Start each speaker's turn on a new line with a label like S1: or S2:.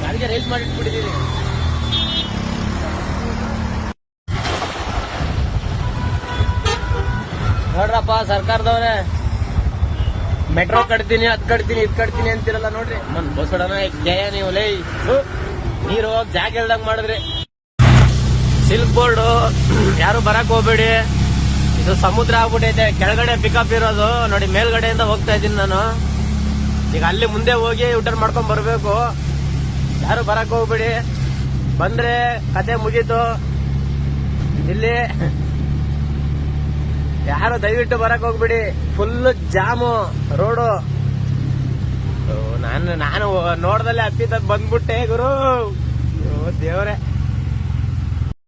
S1: ಗಾಡಿಗೆ ರೈಸ್ ಮಾಡಿಟ್ಬಿಟ್ಟಿದೀನಿ. ನೋಡ್ರಪ್ಪ ಸರ್ಕಾರದವ್ರೆ, ಮೆಟ್ರೋ ಕಟ್ತೀನಿ ಅದ್ ಕಟ್ತೀನಿ ಇದ್ ಕಟ್ತೀನಿ ಅಂತಿರಲ್ಲ ನೋಡ್ರಿ. ಬಸಡನ ನೀವು ಲೈ ನೀರು ಹೋಗ್ ಜಾಗ ಇಲ್ದಂಗ್ ಮಾಡಿದ್ರಿ. ಸಿಲ್ಕ್ ಬೋರ್ಡ್ ಯಾರು ಬರಕ್ ಹೋಗ್ಬೇಡಿ, ಇದು ಸಮುದ್ರ ಆಗ್ಬಿಟ್ಟೈತೆ. ಕೆಳಗಡೆ ಪಿಕಪ್ ಇರೋದು ನೋಡಿ, ಮೇಲ್ಗಡೆಯಿಂದ ಹೋಗ್ತಾ ಇದ್ದೀನಿ ನಾನು. ಈಗ ಅಲ್ಲಿ ಮುಂದೆ ಹೋಗಿ ಯೂಟರ್ನ್ ಮಾಡ್ಕೊಂಡ್ ಬರ್ಬೇಕು. ಯಾರು ಬರಕ್ ಹೋಗ್ಬೇಡಿ, ಬಂದ್ರೆ ಕತೆ ಮುಗೀತು. ಇಲ್ಲಿ ಯಾರು ದಯವಿಟ್ಟು ಬರಕ್ ಹೋಗ್ಬಿಡಿ, ಫುಲ್ ಜಾಮು ರೋಡು. ನಾನು ನೋಡ್ದಲ್ಲೇ ಹತ್ತಿದ ಬಂದ್ಬಿಟ್ಟೆ ಗುರು, ದೇವ್ರೆ.